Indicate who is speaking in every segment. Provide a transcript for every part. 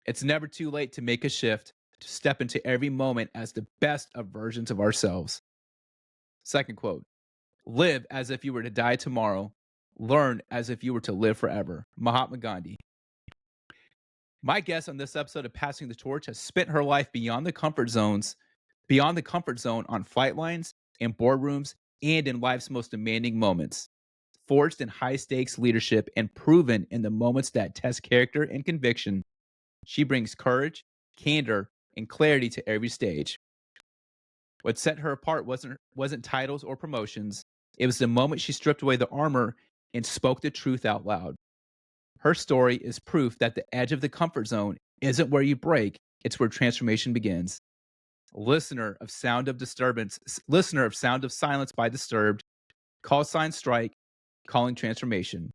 Speaker 1: It's never too late to make a shift, to step into every moment as the best of versions of ourselves. Second quote: live as if you were to die tomorrow. Learn as if you were to live forever. Mahatma Gandhi. My guest on this episode of Passing the Torch has spent her life beyond the comfort zone on flight lines, in boardrooms, and in life's most demanding moments. Forged in high stakes leadership and proven in the moments that test character and conviction, she brings courage, candor, and clarity to every stage. What set her apart wasn't titles or promotions. It was the moment she stripped away the armor and spoke the truth out loud. Her story is proof that the edge of the comfort zone isn't where you break, it's where transformation begins. Listener of Sound of Silence by Disturbed, Call Sign Strike, Calling Transformation.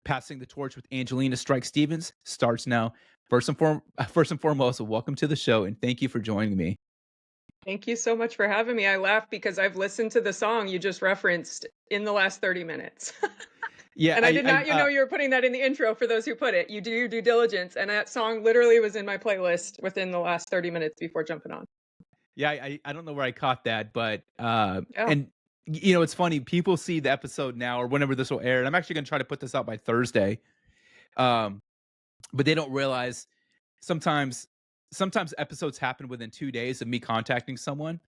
Speaker 1: Passing the Torch with Angelina Strike Stephens starts now. First and foremost, welcome to the show and thank you for joining me.
Speaker 2: Thank you so much for having me. I laugh because I've listened to the song you just referenced in the last 30 minutes.
Speaker 1: Yeah,
Speaker 2: And I did not, you were putting that in the intro for those who put it. You do your due diligence. And that song literally was in my playlist within the last 30 minutes before jumping on.
Speaker 1: I don't know where I caught that, but
Speaker 2: Yeah.
Speaker 1: and it's funny. People see the episode now or whenever this will air, and I'm actually going to try to put this out by Thursday. Um, but they don't realize sometimes sometimes episodes happen within 2 days of me contacting someone.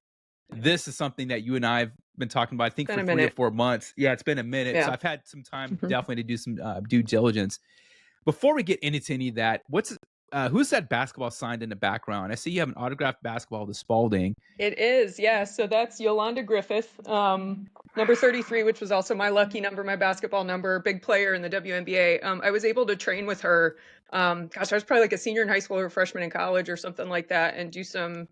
Speaker 1: This is something that you and I have been talking about, I think,
Speaker 2: Been
Speaker 1: for
Speaker 2: a
Speaker 1: 3 or 4 months. Yeah, it's been a minute, so
Speaker 2: minute.
Speaker 1: I've had some time
Speaker 2: Yeah.
Speaker 1: definitely to do some due diligence. Before we get into any of that, who's that basketball signed in the background? I see you have an autographed basketball with Spalding.
Speaker 2: It is, yeah. So that's Yolanda Griffith, number 33, which was also my lucky number, my basketball number, big player in the WNBA. I was able to train with her. Gosh, I was probably like a senior in high school or a freshman in college or something like that, and do some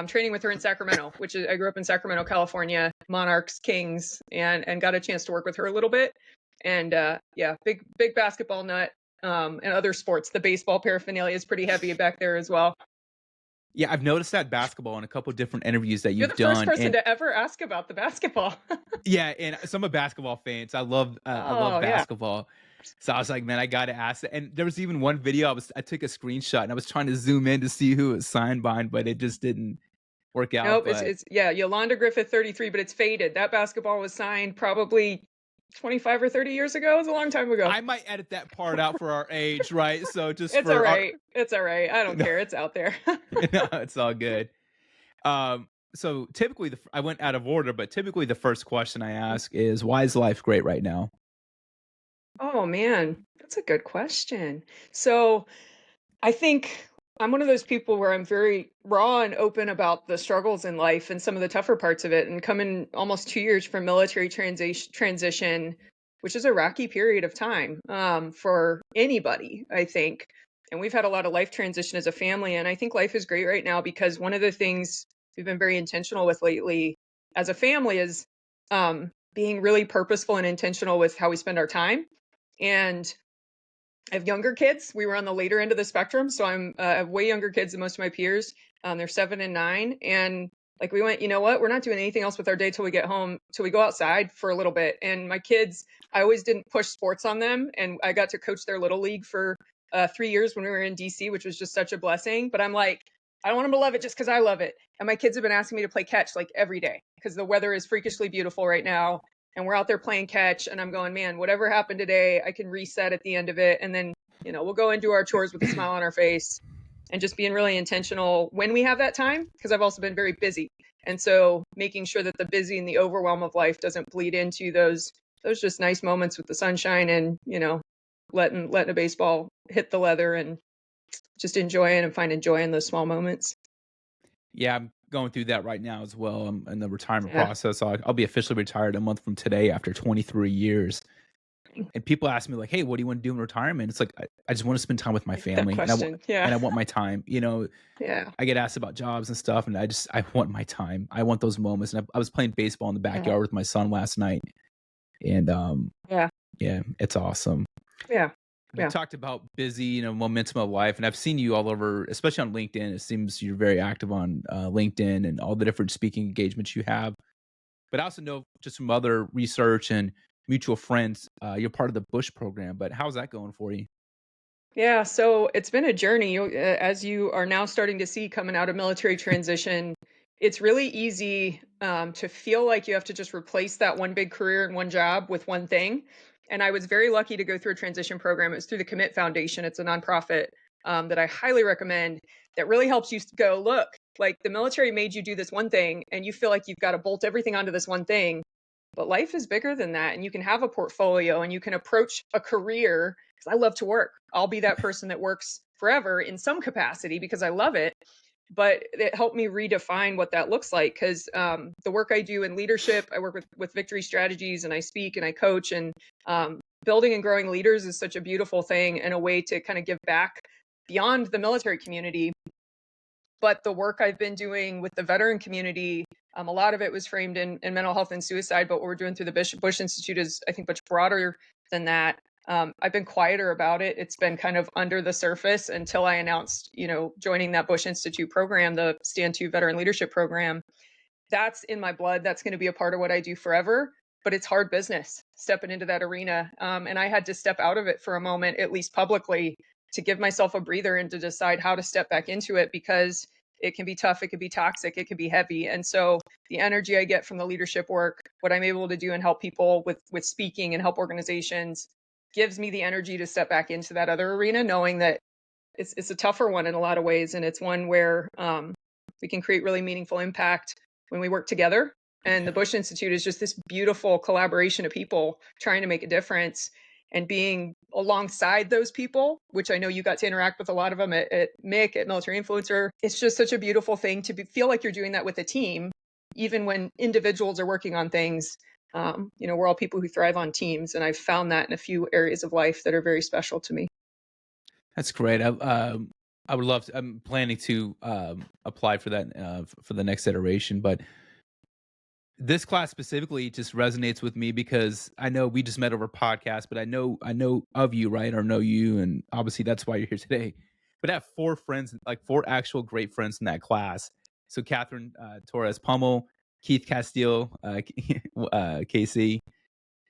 Speaker 2: training with her in Sacramento, which is, I grew up in Sacramento, California, Monarchs, Kings, and got a chance to work with her a little bit. And yeah, big basketball nut. And other sports, the baseball paraphernalia is pretty heavy back there as well.
Speaker 1: Yeah, I've noticed that basketball in a couple different interviews that
Speaker 2: You're
Speaker 1: you've
Speaker 2: the first
Speaker 1: done,
Speaker 2: person
Speaker 1: and
Speaker 2: to ever ask about the basketball.
Speaker 1: yeah, and so I'm a basketball fan, so I love
Speaker 2: Oh, yeah.
Speaker 1: basketball. So I was like, man, I gotta ask it. And there was even one video I took a screenshot and I was trying to zoom in to see who it was signed by, but it just didn't work out.
Speaker 2: Nope,
Speaker 1: But
Speaker 2: it's yeah, Yolanda Griffith 33, but it's faded. That basketball was signed probably 25 or 30 years ago. It was a long time ago.
Speaker 1: I might edit that part out for our age, right? So just
Speaker 2: It's all
Speaker 1: for our
Speaker 2: right. It's all right. I don't
Speaker 1: no,
Speaker 2: care. It's out there.
Speaker 1: no, it's all good. So typically I went out of order, but typically the first question I ask is, why is life great right now?
Speaker 2: Oh man, that's a good question. So, I think I'm one of those people where I'm very raw and open about the struggles in life and some of the tougher parts of it. And coming almost 2 years from military transition, which is a rocky period of time for anybody, I think. And we've had a lot of life transition as a family. And I think life is great right now because one of the things we've been very intentional with lately as a family is being really purposeful and intentional with how we spend our time. And I have younger kids. We were on the later end of the spectrum, so I have way younger kids than most of my peers. They're 7 and 9, and like we went, you know what? We're not doing anything else with our day till we get home, till we go outside for a little bit. And my kids, I always didn't push sports on them, and I got to coach their little league for 3 years when we were in DC, which was just such a blessing. But I'm like, I don't want them to love it just because I love it. And my kids have been asking me to play catch like every day because the weather is freakishly beautiful right now and we're out there playing catch and I'm going, man, whatever happened today, I can reset at the end of it. And then, we'll go and do our chores with a smile on our face and just being really intentional when we have that time. Cause I've also been very busy. And so making sure that the busy and the overwhelm of life doesn't bleed into those just nice moments with the sunshine and, letting a baseball hit the leather and just enjoying and finding joy in those small moments.
Speaker 1: Yeah, I'm going through that right now as well. I'm in the retirement
Speaker 2: Yeah.
Speaker 1: process. I'll be officially retired a month from today after 23 years. And people ask me like, "Hey, what do you want to do in retirement?" It's like I just want to spend time with my
Speaker 2: Like that
Speaker 1: family, and
Speaker 2: question. Yeah.
Speaker 1: I want my time.
Speaker 2: Yeah.
Speaker 1: I get asked about jobs and stuff, and I want my time. I want those moments. And I was playing baseball in the
Speaker 2: Yeah.
Speaker 1: backyard with my son last night, and
Speaker 2: Yeah.
Speaker 1: yeah, it's awesome.
Speaker 2: Yeah.
Speaker 1: We
Speaker 2: Yeah.
Speaker 1: talked about busy, momentum of life, and I've seen you all over, especially on LinkedIn. It seems you're very active on LinkedIn and all the different speaking engagements you have. But I also know just from other research and mutual friends, you're part of the Bush program. But how's that going for you?
Speaker 2: Yeah, so it's been a journey. As you are now starting to see coming out of military transition, it's really easy to feel like you have to just replace that one big career and one job with one thing. And I was very lucky to go through a transition program. It was through the Commit Foundation. It's a nonprofit that I highly recommend that really helps you go, look, like the military made you do this one thing, and you feel like you've got to bolt everything onto this one thing. But life is bigger than that, and you can have a portfolio and you can approach a career because I love to work. I'll be that person that works forever in some capacity because I love it. But it helped me redefine what that looks like because the work I do in leadership, I work with victory strategies and I speak and I coach. And building and growing leaders is such a beautiful thing and a way to kind of give back beyond the military community. But the work I've been doing with the veteran community, a lot of it was framed in mental health and suicide. But what we're doing through the Bush Institute is, I think, much broader than that. I've been quieter about it. It's been kind of under the surface until I announced, joining that Bush Institute program, the Stand To Veteran Leadership Program. That's in my blood. That's going to be a part of what I do forever. But it's hard business stepping into that arena. And I had to step out of it for a moment, at least publicly, to give myself a breather and to decide how to step back into it because it can be tough, it can be toxic, it can be heavy. And so the energy I get from the leadership work, what I'm able to do and help people with speaking and help organizations gives me the energy to step back into that other arena, knowing that it's a tougher one in a lot of ways, and it's one where we can create really meaningful impact when we work together. And the Bush Institute is just this beautiful collaboration of people trying to make a difference and being alongside those people, which I know you got to interact with a lot of them at MIC, at Military Influencer. It's just such a beautiful thing to feel like you're doing that with a team, even when individuals are working on things. We're all people who thrive on teams, and I've found that in a few areas of life that are very special to me.
Speaker 1: That's great. I would love to. I'm planning to apply for that for the next iteration, but this class specifically just resonates with me because I know we just met over podcast, but I know of you, right? Or know you, and obviously that's why you're here today. But I have four friends, like four actual great friends in that class. So Catherine Torres Pummel, Keith Castile, KC,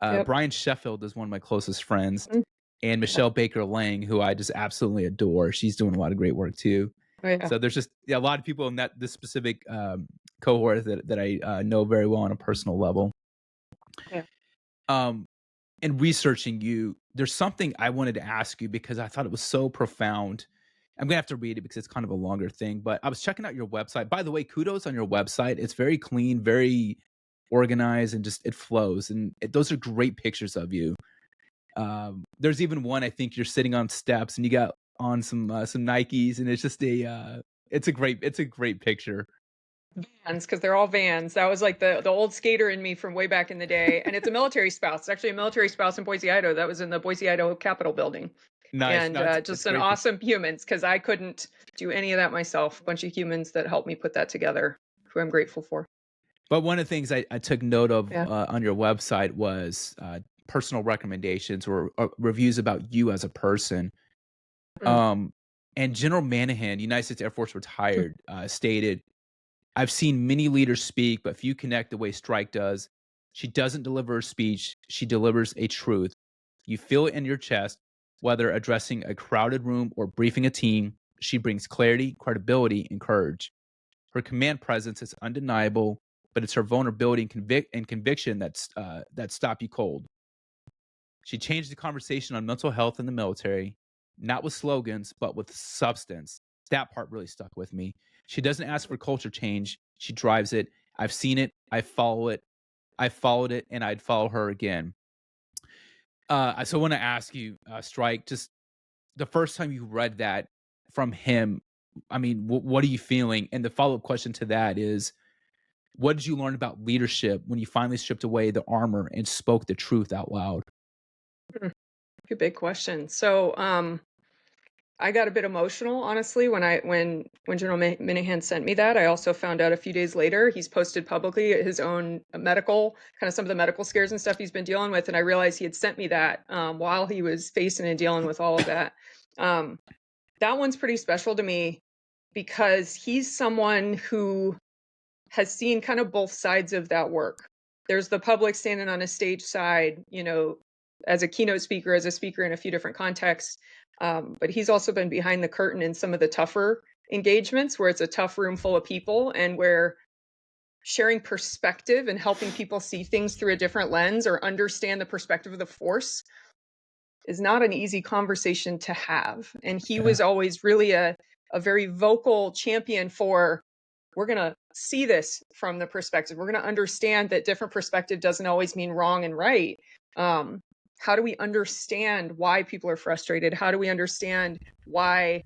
Speaker 2: Yep.
Speaker 1: Brian Sheffield is one of my closest friends,
Speaker 2: Mm.
Speaker 1: and
Speaker 2: Yeah.
Speaker 1: Michelle Baker Lang, who I just absolutely adore. She's doing a lot of great work too.
Speaker 2: Oh, yeah.
Speaker 1: So there's just a lot of people in that this specific cohort that I know very well on a personal level.
Speaker 2: Yeah.
Speaker 1: Um, in researching you, there's something I wanted to ask you because I thought it was so profound. I'm gonna have to read it because it's kind of a longer thing, but I was checking out your website. By the way, kudos on your website. It's very clean, very organized, and just it flows. And those are great pictures of you. There's even one I think you're sitting on steps and you got on some Nikes, and it's just it's a great picture.
Speaker 2: Vans, because they're all Vans. That was like the old skater in me from way back in the day, and it's a military spouse. It's actually a military spouse in Boise, Idaho. That was in the Boise, Idaho Capitol building,
Speaker 1: Nice.
Speaker 2: and
Speaker 1: No, it's
Speaker 2: just an
Speaker 1: great picture.
Speaker 2: awesome humans because I couldn't do any of that myself. A bunch of humans that helped me put that together, who I'm grateful for.
Speaker 1: But one of the things I took note of
Speaker 2: Yeah.
Speaker 1: on your website was personal recommendations or reviews about you as a person.
Speaker 2: Mm.
Speaker 1: Um, and General Manahan, United States Air Force retired, stated, "I've seen many leaders speak, but few connect the way Strike does. She doesn't deliver a speech; she delivers a truth. You feel it in your chest, whether addressing a crowded room or briefing a team. She brings clarity, credibility, and courage. Her command presence is undeniable, but it's her vulnerability and conviction that stop you cold. She changed the conversation on mental health in the military, not with slogans, but with substance. That part really stuck with me. She doesn't ask for culture change, she drives it. I've seen it, I follow it, I followed it, and I'd follow her again." So I want to ask you, Strike, just the first time you read that from him, I mean, what are you feeling? And the follow up question to that is, what did you learn about leadership when you finally stripped away the armor and spoke the truth out loud?
Speaker 2: Mm. Good big question. So, I got a bit emotional, honestly, when General Minahan sent me that. I also found out a few days later he's posted publicly his own medical, kind of some of the medical scares and stuff he's been dealing with, and I realized he had sent me that while he was facing and dealing with all of that. Um, that one's pretty special to me because he's someone who has seen kind of both sides of that work. There's the public standing on a stage side, as a keynote speaker, as a speaker in a few different contexts. But he's also been behind the curtain in some of the tougher engagements where it's a tough room full of people and where sharing perspective and helping people see things through a different lens or understand the perspective of the force is not an easy conversation to have. And he
Speaker 1: Yeah.
Speaker 2: was always really a very vocal champion for, we're going to see this from the perspective. We're going to understand that different perspective doesn't always mean wrong and right. Um, how do we understand why people are frustrated? How do we understand why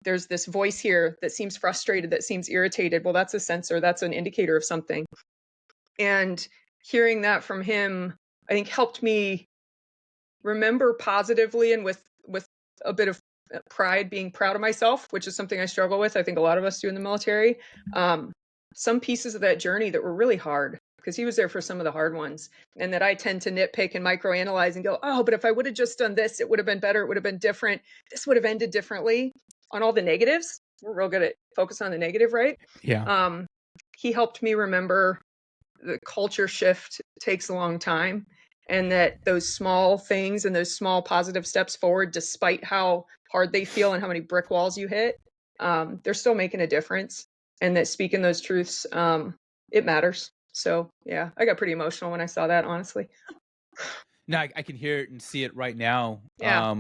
Speaker 2: there's this voice here that seems frustrated, that seems irritated? Well, that's a sensor, that's an indicator of something. And hearing that from him, I think helped me remember positively and with a bit of pride, being proud of myself, which is something I struggle with. I think a lot of us do in the military. Um, some pieces of that journey that were really hard because he was there for some of the hard ones, and that I tend to nitpick and microanalyze and go, oh, but if I would have just done this, it would have been better. It would have been different. This would have ended differently. On all the negatives, we're real good at focus on the negative, right?
Speaker 1: Yeah.
Speaker 2: Um, he helped me remember the culture shift takes a long time, and that those small things and those small positive steps forward, despite how hard they feel and how many brick walls you hit, they're still making a difference, and that speaking those truths, it matters. So yeah, I got pretty emotional when I saw that, honestly.
Speaker 1: No, I can hear it and see it right now.
Speaker 2: Yeah,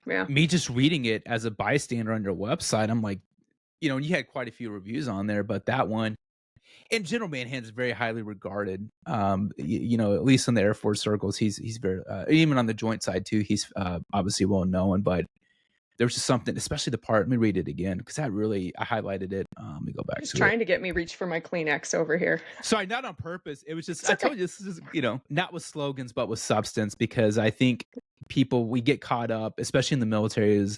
Speaker 2: yeah.
Speaker 1: Me just reading it as a bystander on your website, I'm like, and you had quite a few reviews on there, but that one, and General Manhan is very highly regarded. At least in the Air Force circles, he's very even on the joint side too. He's obviously well known, but there was just something, especially the part. Let me read it again because I highlighted it. Let me go back
Speaker 2: Just
Speaker 1: to it.
Speaker 2: trying to get me reach for my Kleenex over here.
Speaker 1: Sorry, not on purpose. It was just
Speaker 2: It's
Speaker 1: I
Speaker 2: okay.
Speaker 1: told you this is not with slogans but with substance because I think people we get caught up, especially in the military, is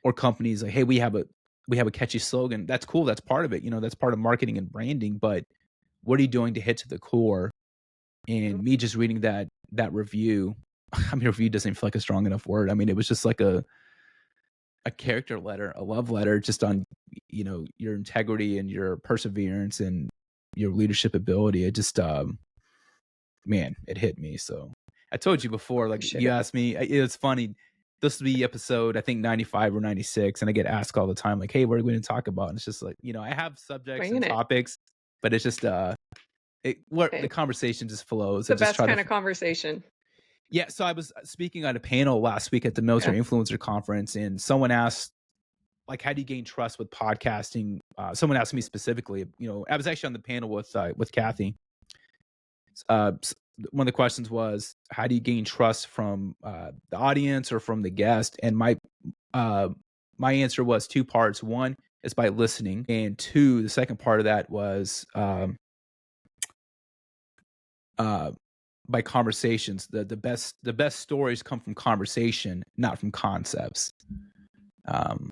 Speaker 1: or companies like, hey, we have a catchy slogan. That's cool. That's part of it. That's part of marketing and branding. But what are you doing to hit to the core? And me just reading that review, I mean, review doesn't even feel like a strong enough word. I mean, it was just like a character letter, a love letter, just on your integrity and your perseverance and your leadership ability. It just man, it hit me. So I told you before, like
Speaker 2: Appreciate
Speaker 1: you
Speaker 2: it.
Speaker 1: asked me, it's funny. This will be episode, I think 95 or 96, and I get asked all the time, like, "Hey, what are we going to talk about?" And it's just like, I have subjects and
Speaker 2: Winging it.
Speaker 1: topics, but it's just what the
Speaker 2: Hey,
Speaker 1: conversation just flows. I
Speaker 2: the
Speaker 1: just
Speaker 2: best
Speaker 1: try to,
Speaker 2: kind of conversation.
Speaker 1: yeah. So I was speaking on a panel last week at the
Speaker 2: Yeah.
Speaker 1: Military Influencer Conference, and someone asked, like, how do you gain trust with podcasting? Someone asked me specifically. I was actually on the panel with Kathy. One of the questions was, how do you gain trust from the audience or from the guest? And uh, my answer was two parts. One is by listening, and two, the second part of that was uh, by conversations. The best stories come from conversation, not from concepts. Um,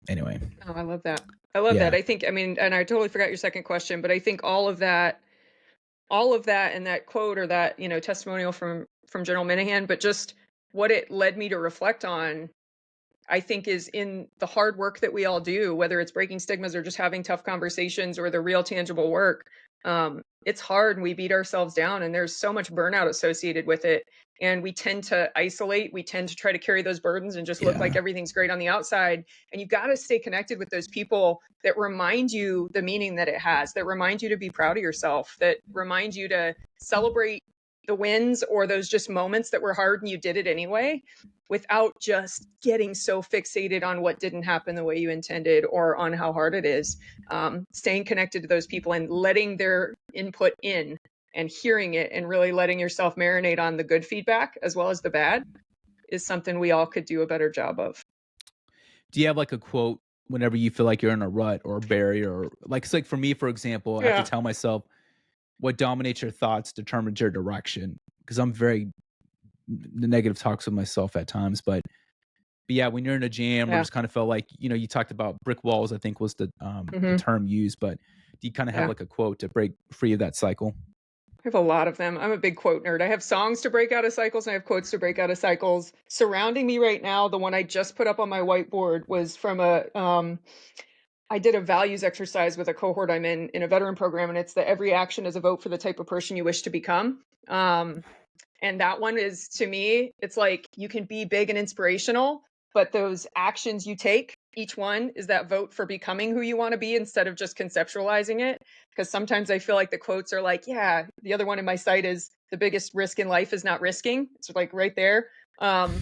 Speaker 1: anyway,
Speaker 2: Oh, I love that. I love that.
Speaker 1: yeah,
Speaker 2: I think, I mean, and I totally forgot your second question, but I think all of that and that quote or that, testimonial from General Minahan, but just what it led me to reflect on, I think, is in the hard work that we all do, whether it's breaking stigmas or just having tough conversations or the real tangible work. It's hard and we beat ourselves down, and there's so much burnout associated with it. And we tend to isolate, we tend to try to carry those burdens and just look like
Speaker 1: yeah,
Speaker 2: everything's great on the outside. And you got to stay connected with those people that remind you the meaning that it has, that remind you to be proud of yourself, that remind you to celebrate the wins or those just moments that were hard and you did it anyway, without just getting so fixated on what didn't happen the way you intended or on how hard it is. Staying connected to those people and letting their input in and hearing it and really letting yourself marinate on the good feedback as well as the bad is something we all could do a better job of.
Speaker 1: do you have like a quote whenever you feel like you're in a rut or a barrier, or like it's like for me, for example, I have to
Speaker 2: Yeah.
Speaker 1: tell myself what dominates your thoughts determines your direction because I'm very the negative talks with myself at times. But yeah, when you're in a jam or
Speaker 2: Yeah.
Speaker 1: just kind of felt like you talked about brick walls, I think was the
Speaker 2: Hmm.
Speaker 1: term used. But do you kind of have
Speaker 2: Yeah.
Speaker 1: like a quote to break free of that cycle?
Speaker 2: I have a lot of them. I'm a big quote nerd. I have songs to break out of cycles and I have quotes to break out of cycles. Surrounding me right now, the one I just put up on my whiteboard was from I did a values exercise with a cohort I'm in a veteran program, and it's that every action is a vote for the type of person you wish to become. And that one is, to me, it's like you can be big and inspirational, but those actions you take, each one is that vote for becoming who you want to be instead of just conceptualizing it. Because sometimes I feel like the quotes are like, yeah, the other one in my site is the biggest risk in life is not risking. It's like right there. Um,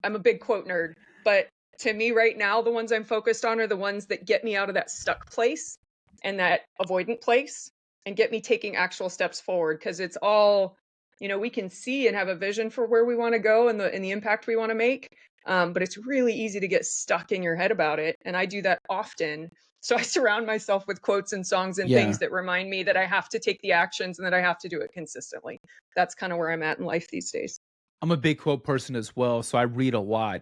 Speaker 2: I'm a big quote nerd, but to me right now, the ones I'm focused on are the ones that get me out of that stuck place and that avoidant place and get me taking actual steps forward. Cause it's all, we can see and have a vision for where we want to go and the impact we want to make. But it's really easy to get stuck in your head about it. And I do that often. So I surround myself with quotes and songs and
Speaker 1: Yeah.
Speaker 2: things that remind me that I have to take the actions and that I have to do it consistently. That's kind of where I'm at in life these days.
Speaker 1: I'm a big quote person as well, so I read a lot.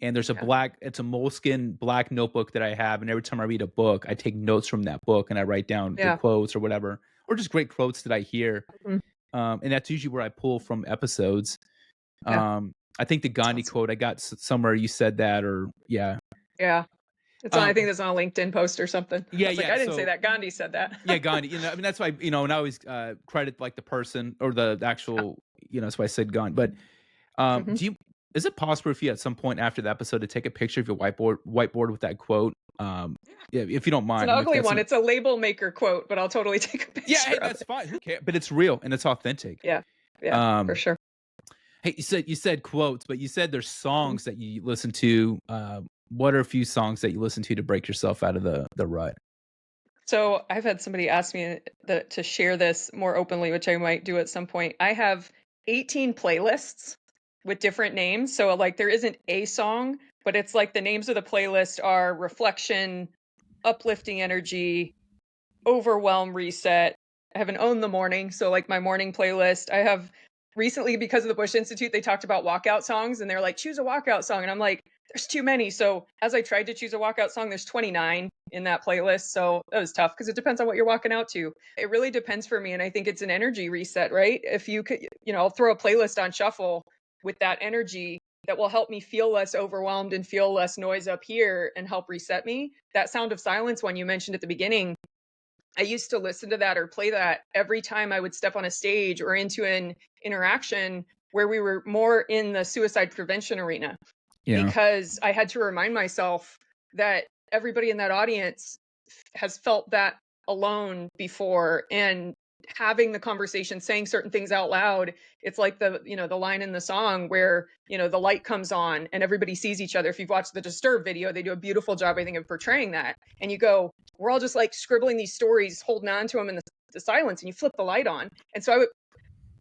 Speaker 1: And there's a
Speaker 2: Yeah.
Speaker 1: it's a moleskin black notebook that I have, and every time I read a book, I take notes from that book and I write down the
Speaker 2: Yeah.
Speaker 1: quotes or whatever, or just great quotes that I hear.
Speaker 2: Mhm.
Speaker 1: And that's usually where I pull from episodes.
Speaker 2: Yeah.
Speaker 1: I think the
Speaker 2: That's
Speaker 1: Gandhi
Speaker 2: awesome.
Speaker 1: quote I got somewhere you said that, or yeah,
Speaker 2: Yeah. I think
Speaker 1: um,
Speaker 2: that's on a LinkedIn post or something. I
Speaker 1: yeah,
Speaker 2: was like,
Speaker 1: yeah.
Speaker 2: I didn't say
Speaker 1: So
Speaker 2: that. Gandhi said that.
Speaker 1: yeah, Gandhi. I mean that's why and I always credit like the person or the
Speaker 2: Yeah.
Speaker 1: actual. That's why I said Gandhi. But
Speaker 2: Mhm.
Speaker 1: do you? Is it possible for you at some point after the episode to take a picture of your whiteboard with that quote? Yeah, if you don't
Speaker 2: It's an
Speaker 1: mind. I mean, if
Speaker 2: ugly
Speaker 1: that's
Speaker 2: one.
Speaker 1: not,
Speaker 2: It's a label maker quote, but I'll totally take a
Speaker 1: yeah,
Speaker 2: picture
Speaker 1: hey,
Speaker 2: of
Speaker 1: that's
Speaker 2: it.
Speaker 1: fine. Who cares? But it's real and it's authentic.
Speaker 2: Yeah. Yeah, for
Speaker 1: Um,
Speaker 2: sure.
Speaker 1: hey, you said quotes, but you said there's
Speaker 2: Mhm.
Speaker 1: songs that you listen to. What are a few songs that you listen to break yourself out of the rut?
Speaker 2: So I've had somebody ask me to share this more openly, which I might do at some point. I have 18 playlists with different names. So like there isn't a song, but it's like the names of the playlist are reflection, uplifting energy, overwhelm, reset. I have an own the morning, so like my morning playlist. I have recently because of the Bush Institute, they talked about walkout songs and they're like, choose a walkout song. And I'm like, there's too many. So as I tried to choose a walkout song, there's 29 in that playlist. So that was tough because it depends on what you're walking out to. It really depends for me. And I think it's an energy reset, right? If you could, I'll throw a playlist on shuffle with that energy that will help me feel less overwhelmed and feel less noise up here and help reset me. That Sound of Silence one you mentioned at the beginning, I used to listen to that or play that every time I would step on a stage or into an interaction where we were more in the suicide prevention arena,
Speaker 1: Yeah,
Speaker 2: because I had to remind myself that everybody in that audience has felt that alone before, and having the conversation, saying certain things out loud, it's like the line in the song where the light comes on and everybody sees each other. If you've watched the Disturbed video, they do a beautiful job, I think, of portraying that. And you go, we're all just like scribbling these stories, holding on to them in the silence, and you flip the light on. And so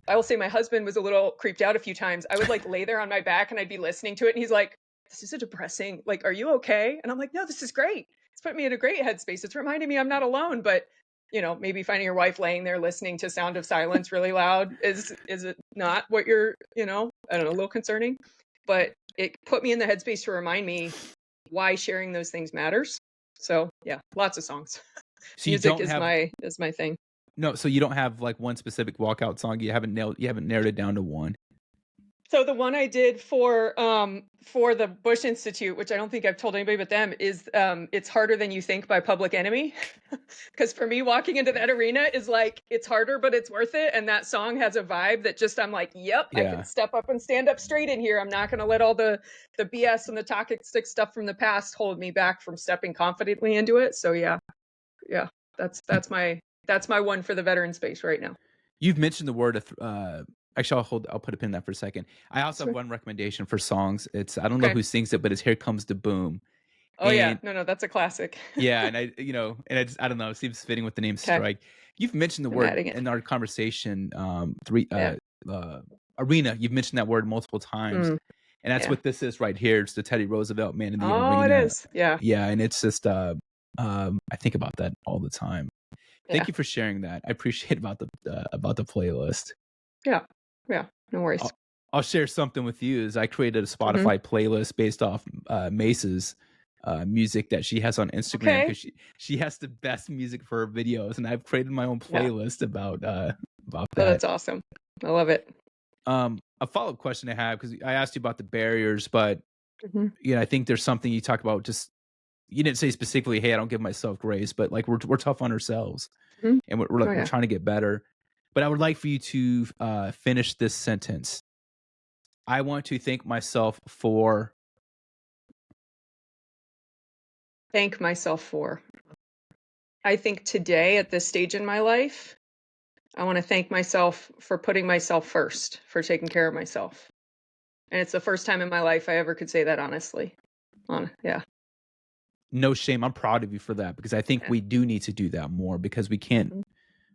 Speaker 2: I will say my husband was a little creeped out a few times. I would like lay there on my back and I'd be listening to it, and he's like, this is a depressing, like, are you okay? And I'm like, no, this is great. It's put me in a great headspace. It's reminding me I'm not alone. But maybe finding your wife laying there listening to Sound of Silence really loud is it not what you're, I don't know, a little concerning. But it put me in the headspace to remind me why sharing those things matters. So yeah, lots of songs.
Speaker 1: so you
Speaker 2: Music
Speaker 1: don't
Speaker 2: is
Speaker 1: have
Speaker 2: my thing.
Speaker 1: no, so you don't have like one specific walkout song. You haven't narrowed it down to one.
Speaker 2: So the one I did for the Bush Institute, which I don't think I've told anybody but them, is "It's Harder Than You Think" by Public Enemy. Because for me, walking into that arena is like, it's harder, but it's worth it. And that song has a vibe that just, I'm like, yep, I can
Speaker 1: Yeah.
Speaker 2: step up and stand up straight in here. I'm not going to let all the BS and the toxic stuff from the past hold me back from stepping confidently into it. So yeah, yeah, that's
Speaker 1: You,
Speaker 2: that's my one for the veteran space right now.
Speaker 1: you've mentioned the word actually I'll put a pin in that for a second. I also have
Speaker 2: Sweet.
Speaker 1: one recommendation for songs. It's I don't know
Speaker 2: Okay.
Speaker 1: who sings it, but it's Here Comes the Boom.
Speaker 2: Oh yeah,
Speaker 1: And
Speaker 2: no, that's a classic.
Speaker 1: yeah, and I don't know, it seems fitting with the name
Speaker 2: Okay,
Speaker 1: Strike. You've mentioned the
Speaker 2: I'm
Speaker 1: word
Speaker 2: adding it.
Speaker 1: in our conversation, three
Speaker 2: Yeah.
Speaker 1: arena. You've mentioned that word multiple times.
Speaker 2: Mm,
Speaker 1: And that's
Speaker 2: yeah.
Speaker 1: what this is right here. It's the Teddy Roosevelt Man in the
Speaker 2: Oh, it
Speaker 1: Arena.
Speaker 2: is. Yeah.
Speaker 1: Yeah, and it's just I think about that all the time. Thank
Speaker 2: Yeah.
Speaker 1: you for sharing that. I appreciate about the playlist.
Speaker 2: Yeah. Yeah. No worries.
Speaker 1: I'll, I'll share something with you. Is I created a
Speaker 2: Mhm.
Speaker 1: Spotify playlist based off Mace's music that she has on Instagram
Speaker 2: Okay.
Speaker 1: because she has the best music for her videos, and I've created my own
Speaker 2: Yeah.
Speaker 1: playlist about
Speaker 2: Oh,
Speaker 1: that.
Speaker 2: that's awesome. I love it.
Speaker 1: A follow up question I have because I asked you about the barriers, but
Speaker 2: Mhm.
Speaker 1: I think there's something you talk about. Just you didn't say specifically, "Hey, I don't give myself grace," but like we're tough on ourselves,
Speaker 2: Mhm.
Speaker 1: and
Speaker 2: Oh,
Speaker 1: we're
Speaker 2: yeah.
Speaker 1: trying to get better. But I would like for you to finish this sentence. I want to thank myself for.
Speaker 2: thank myself for. I think today, at this stage in my life, I want to thank myself for putting myself first, for taking care of myself. And it's the first time in my life I ever could say that honestly. Yeah.
Speaker 1: No shame. I'm proud of you for that because I think
Speaker 2: Yeah.
Speaker 1: we do need to do that more because we can't
Speaker 2: Mhm.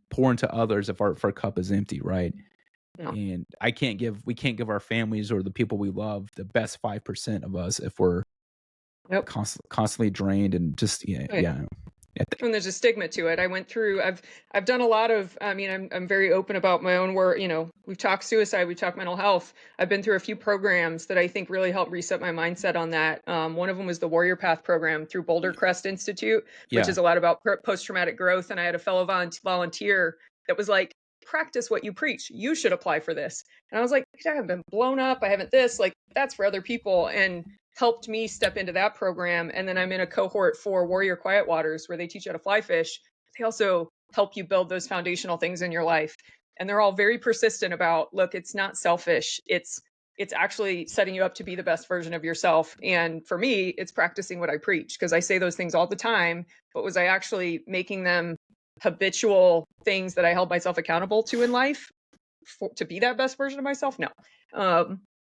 Speaker 1: pour into others if our cup is empty, right?
Speaker 2: No.
Speaker 1: And we can't give our families or the people we love the best 5% of us if we're
Speaker 2: Nope.
Speaker 1: constantly drained and just
Speaker 2: Oh, yeah.
Speaker 1: yeah. Yeah,
Speaker 2: And there's a stigma to it. I've done a lot of, I mean, I'm very open about my own work. We've talked suicide, we've talked mental health. I've been through a few programs that I think really helped reset my mindset on that. One of them was the Warrior Path program through Boulder Crest Institute, which
Speaker 1: yeah.
Speaker 2: is a lot about post-traumatic growth. And I had a fellow volunteer that was like, practice what you preach. You should apply for this. And I was like, I haven't been blown up. I haven't this, like, that's for other people. And helped me step into that program. And then I'm in a cohort for Warrior Quiet Waters where they teach you how to fly fish. They also help you build those foundational things in your life. And they're all very persistent about, look, it's not selfish. It's actually setting you up to be the best version of yourself. And for me, it's practicing what I preach because I say those things all the time. But was I actually making them habitual things that I held myself accountable to in life to be that best version of myself? No.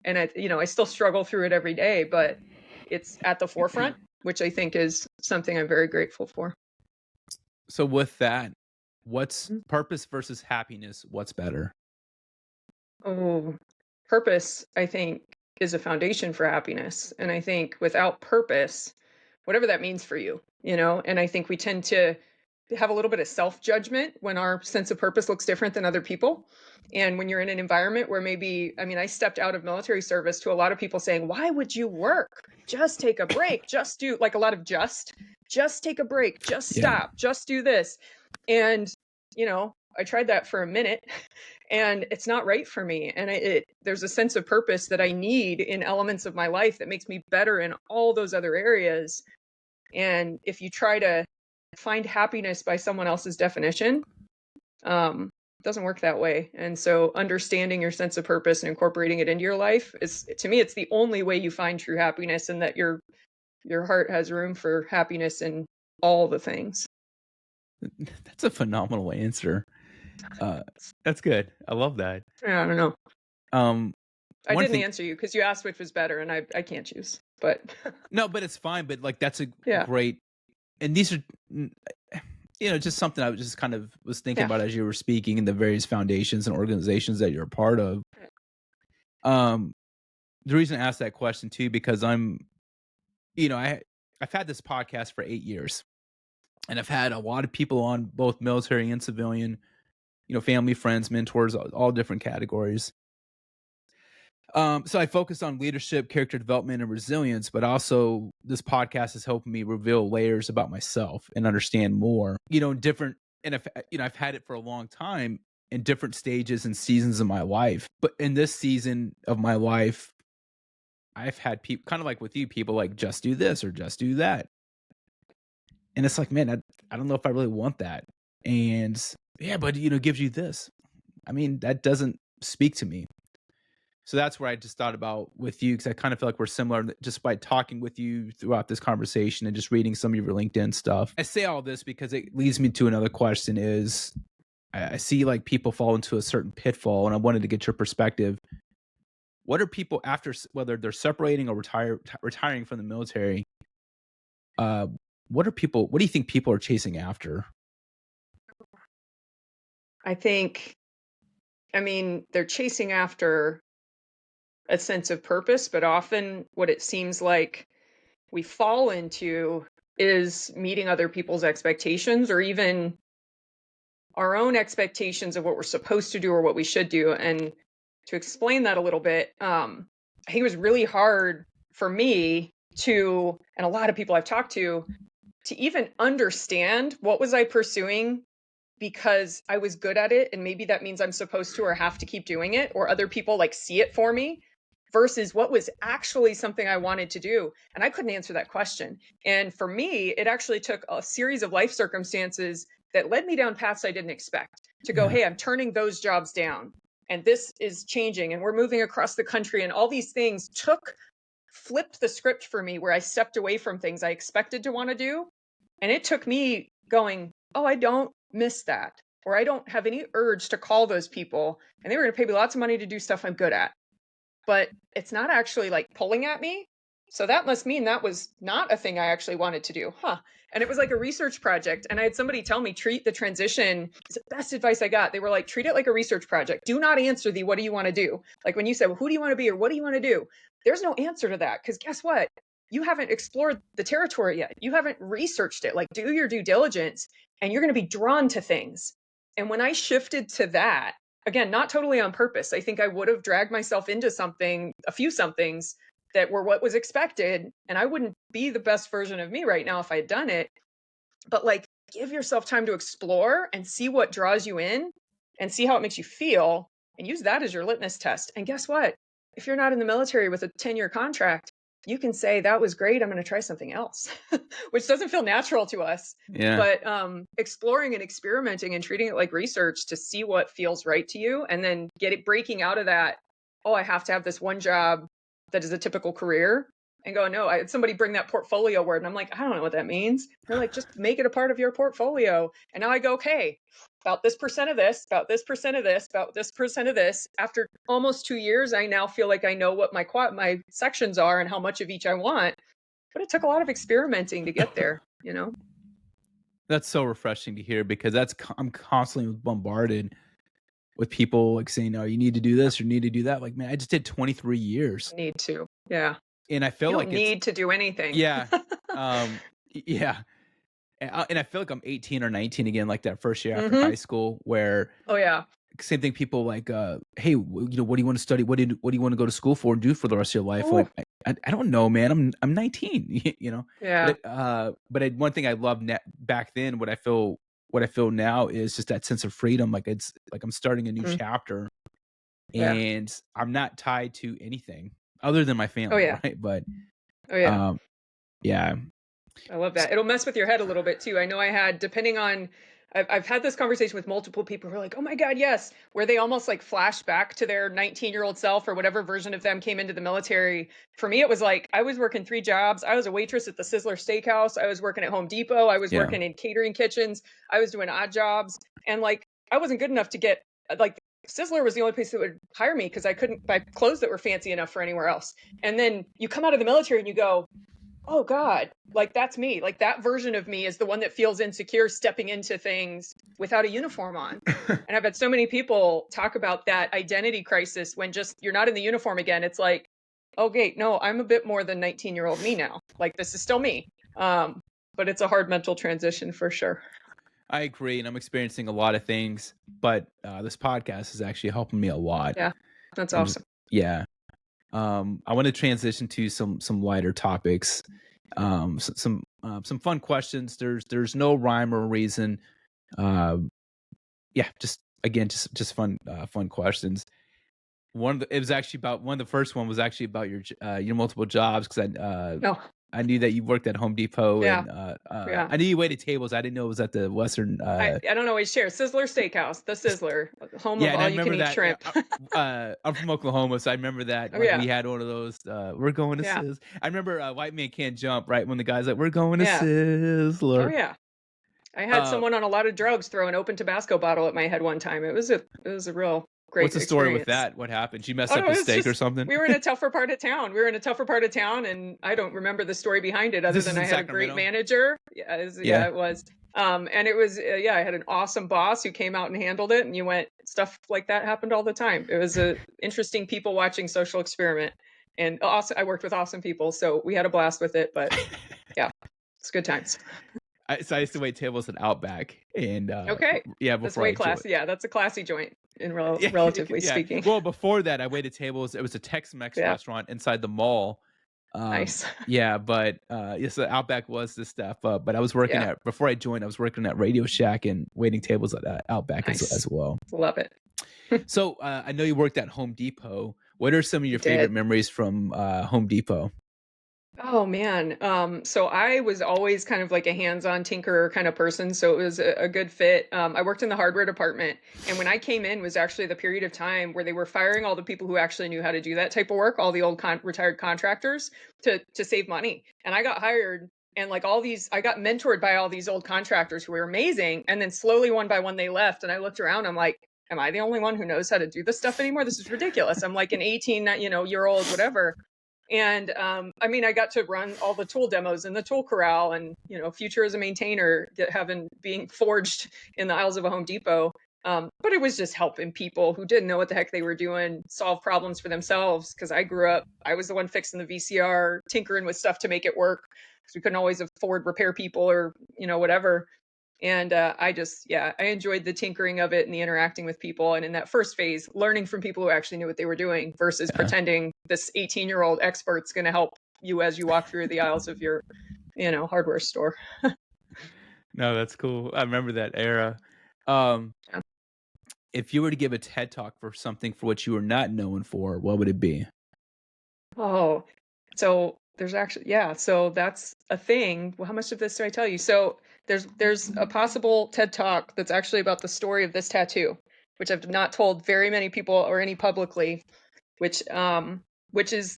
Speaker 2: And I still struggle through it every day, but it's at the forefront, which I think is something I'm very grateful for.
Speaker 1: So with that, what's
Speaker 2: Mhm.
Speaker 1: purpose versus happiness? What's better?
Speaker 2: Oh, purpose, I think, is a foundation for happiness. And I think without purpose, whatever that means for you, and I think we tend to have a little bit of self judgment when our sense of purpose looks different than other people. And when you're in an environment where maybe, I mean, I stepped out of military service to a lot of people saying, why would you work? Just take a break. Just do like a lot of just take a break. Just
Speaker 1: Yeah.
Speaker 2: stop. Just do this. And, I tried that for a minute and it's not right for me. And there's a sense of purpose that I need in elements of my life that makes me better in all those other areas. And if you try to find happiness by someone else's definition, um, doesn't work that way. And so understanding your sense of purpose and incorporating it into your life is, to me, it's the only way you find true happiness and that your heart has room for happiness in all the things.
Speaker 1: That's a phenomenal answer. Uh, that's good. I love that.
Speaker 2: Yeah, I don't know.
Speaker 1: Um,
Speaker 2: I
Speaker 1: one
Speaker 2: didn't
Speaker 1: thing
Speaker 2: answer you because you asked which was better and I can't choose. But
Speaker 1: no, but it's fine, but, like, that's a
Speaker 2: yeah.
Speaker 1: great and these are mm, just something I was just kind of was thinking
Speaker 2: Yeah.
Speaker 1: about as you were speaking and the various foundations and organizations that you're a part of. Um, the reason I asked that question too, because I've had this podcast for 8 years, and I've had a lot of people on, both military and civilian, family, friends, mentors, all different categories. So I focus on leadership, character development, and resilience, but also this podcast has helped me reveal layers about myself and understand more, different. And I've had it for a long time in different stages and seasons of my life. But in this season of my life, I've had people kind of like with you, people like just do this or just do that. And it's like, man, I don't know if I really want that. And yeah, but gives you this. I mean, that doesn't speak to me. So that's where I just thought about with you because I kind of feel like we're similar just by talking with you throughout this conversation and just reading some of your LinkedIn stuff. I say all this because it leads me to another question is I see like people fall into a certain pitfall and I wanted to get your perspective. What are people after whether they're separating or retiring from the military? Uh, what do you think people are chasing after?
Speaker 2: I think, I mean, they're chasing after a sense of purpose, but often what it seems like we fall into is meeting other people's expectations or even our own expectations of what we're supposed to do or what we should do. And to explain that a little bit, I think it was really hard for me and a lot of people I've talked to even understand what was I pursuing because I was good at it and maybe that means I'm supposed to or have to keep doing it or other people like see it for me versus what was actually something I wanted to do. And I couldn't answer that question. And for me, it actually took a series of life circumstances that led me down paths I didn't expect to go,
Speaker 1: Yeah.
Speaker 2: hey, I'm turning those jobs down and this is changing and we're moving across the country and all these things took flipped the script for me where I stepped away from things I expected to want to do. And it took me going, oh, I don't miss that. Or I don't have any urge to call those people. And they were going to pay me lots of money to do stuff I'm good at. But it's not actually like pulling at me. So that must mean that was not a thing I actually wanted to do. Huh. And it was like a research project. And I had somebody tell me, treat the transition. It's the best advice I got. They were like, treat it like a research project. Do not answer the what do you want to do? Like when you said, well, who do you want to be or what do you want to do? There's no answer to that. Because guess what? You haven't explored the territory yet. You haven't researched it. Like do your due diligence and you're going to be drawn to things. And when I shifted to that, again, not totally on purpose, I think I would have dragged myself into a few somethings that were what was expected. And I wouldn't be the best version of me right now if I had done it. But like, give yourself time to explore and see what draws you in and see how it makes you feel and use that as your litmus test. And guess what? If you're not in the military with a 10-year contract, you can say that was great. I'm going to try something else, which doesn't feel natural to us.
Speaker 1: Yeah.
Speaker 2: But exploring and experimenting and treating it like research to see what feels right to you, and then breaking out of that. Oh, I have to have this one job that is a typical career, and go, no, I had somebody bring that portfolio word, and I'm like, I don't know what that means. They're like, just make it a part of your portfolio. And now I go, okay, about this percent of this, about this percent of this, about this percent of this. After almost 2 years, I now feel like I know what my sections are and how much of each I want. But it took a lot of experimenting to get there, you know?
Speaker 1: That's so refreshing to hear because I'm constantly bombarded with people like saying, "Oh, you need to do this or you need to do that." Like, man, I just did 23 years,
Speaker 2: Need to. Yeah.
Speaker 1: and I
Speaker 2: You
Speaker 1: feel
Speaker 2: don't
Speaker 1: like it's
Speaker 2: need to do anything.
Speaker 1: yeah, yeah, and I feel like I'm 18 or 19 again, like that first year after high
Speaker 2: Hmm.
Speaker 1: school, where
Speaker 2: Oh, yeah.
Speaker 1: same thing. People like, "Hey, what do you want to study? What do you want to go to school for and do for the rest of your life?"
Speaker 2: Oh,
Speaker 1: Like, I don't know, man. I'm 19, you know.
Speaker 2: yeah.
Speaker 1: One thing I loved back then, what I feel now is just that sense of freedom. Like it's like I'm starting a new
Speaker 2: Mhm.
Speaker 1: chapter,
Speaker 2: Yeah.
Speaker 1: and I'm not tied to anything other than my
Speaker 2: Oh,
Speaker 1: family,
Speaker 2: yeah.
Speaker 1: right? But
Speaker 2: Oh, yeah.
Speaker 1: um, yeah,
Speaker 2: I love
Speaker 1: S-
Speaker 2: that. It'll mess with your head a little bit too. I know I had, depending on, I've had this conversation with multiple people who are like, oh my God, yes, where they almost like flash back to their 19-year-old self or whatever version of them came into the military. For me, it was like, I was working 3 jobs. I was a waitress at the Sizzler Steakhouse. I was working at Home Depot. I was
Speaker 1: yeah,
Speaker 2: working in catering kitchens. I was doing odd jobs. And like, I wasn't good enough to get, like, Sizzler was the only place that would hire me because I couldn't buy clothes that were fancy enough for anywhere else. And then you come out of the military and you go, oh God, like that's me. Like that version of me is the one that feels insecure stepping into things without a uniform on. And I've had so many people talk about that identity crisis when just you're not in the uniform again. It's like, oh, wait, no, I'm a bit more than 19-year-old me now. Like this is still me. But it's a hard mental transition for sure.
Speaker 1: I agree, and I'm experiencing a lot of things, but this podcast is actually helping me a lot.
Speaker 2: Yeah, that's
Speaker 1: I'm just
Speaker 2: awesome.
Speaker 1: yeah. I want to transition to some lighter topics, some fun questions. There's no rhyme or reason. Uh, yeah, just again, just fun questions. It was actually about one of the first one was actually about your multiple jobs because
Speaker 2: No,
Speaker 1: I knew that you worked at Home Depot
Speaker 2: yeah,
Speaker 1: and
Speaker 2: yeah.
Speaker 1: I knew you waited tables. I didn't know it was at the Western.
Speaker 2: I don't always share. Sizzler Steakhouse, the Sizzler, home
Speaker 1: Yeah,
Speaker 2: of
Speaker 1: and I
Speaker 2: all you can
Speaker 1: remember
Speaker 2: eat
Speaker 1: that. Yeah,
Speaker 2: shrimp.
Speaker 1: I'm from Oklahoma, so I remember that.
Speaker 2: Oh
Speaker 1: Like
Speaker 2: yeah,
Speaker 1: we had one of those. We're going to
Speaker 2: yeah,
Speaker 1: Sizz. I remember White Man Can't Jump. Right when the guy's like, "We're going to
Speaker 2: yeah. Oh
Speaker 1: Sizzler."
Speaker 2: yeah. I had
Speaker 1: Uh,
Speaker 2: someone on a lot of drugs throw an open Tabasco bottle at my head one time. It was a real
Speaker 1: what's
Speaker 2: great
Speaker 1: the story with
Speaker 2: experience.
Speaker 1: that? What happened? She messed
Speaker 2: Oh
Speaker 1: up
Speaker 2: no,
Speaker 1: a
Speaker 2: it's
Speaker 1: steak or
Speaker 2: just
Speaker 1: something.
Speaker 2: we were in a tougher part of town. We were in a tougher part of town, and I don't remember the story behind it other
Speaker 1: This
Speaker 2: than
Speaker 1: is
Speaker 2: I
Speaker 1: in
Speaker 2: had a great
Speaker 1: Sacramento.
Speaker 2: manager.
Speaker 1: Yeah.
Speaker 2: Yeah, it was. And it was yeah, I had an awesome boss who came out and handled it. And you went stuff like that happened all the time. It was a interesting people watching social experiment, and awesome. I worked with awesome people, so we had a blast with it. But yeah, it's good times.
Speaker 1: So I used to wait tables at Outback, and
Speaker 2: Okay.
Speaker 1: yeah,
Speaker 2: That's
Speaker 1: before
Speaker 2: way
Speaker 1: I joined.
Speaker 2: classy. Yeah, that's a classy joint in
Speaker 1: Yeah,
Speaker 2: relatively
Speaker 1: yeah.
Speaker 2: speaking.
Speaker 1: Well, before that, I waited tables. It was a Tex-Mex
Speaker 2: Yeah,
Speaker 1: restaurant inside the mall.
Speaker 2: nice.
Speaker 1: Yeah, but yes, the Outback was the step up. But I was working
Speaker 2: Yeah,
Speaker 1: at before I joined. I was working at Radio Shack and waiting tables at Outback
Speaker 2: nice.
Speaker 1: as well.
Speaker 2: Love it.
Speaker 1: So I know you worked at Home Depot. What are some of
Speaker 2: I
Speaker 1: your favorite
Speaker 2: did.
Speaker 1: memories from Home Depot?
Speaker 2: Oh man. So I was always kind of like a hands-on tinkerer kind of person, so it was a good fit. I worked in the hardware department, and when I came in was actually the period of time where they were firing all the people who actually knew how to do that type of work, all the old retired contractors to save money. And I got hired, and like all these, I got mentored by all these old contractors who were amazing. And then slowly, one by one, they left, and I looked around. I'm like, am I the only one who knows how to do this stuff anymore? This is ridiculous. I'm like an 18, year old, whatever. And I mean, I got to run all the tool demos in the tool corral, and future as a maintainer, having being forged in the aisles of a Home Depot. But it was just helping people who didn't know what the heck they were doing solve problems for themselves. Because I grew up, I was the one fixing the VCR, tinkering with stuff to make it work, because we couldn't always afford repair people or whatever. And yeah, I enjoyed the tinkering of it and the interacting with people. And in that first phase, learning from people who actually knew what they were doing versus
Speaker 1: Yeah.
Speaker 2: pretending this 18-year-old expert's going to help you as you walk through the aisles of your, hardware store.
Speaker 1: No, that's cool. I remember that era. Um,
Speaker 2: Yeah.
Speaker 1: if you were to give a TED talk for something for which you were not known for, what would it be?
Speaker 2: Oh, so there's actually, yeah, so that's a thing. Well, how much of this do I tell you? So there's a possible TED talk that's actually about the story of this tattoo, which I've not told very many people or any publicly, which which is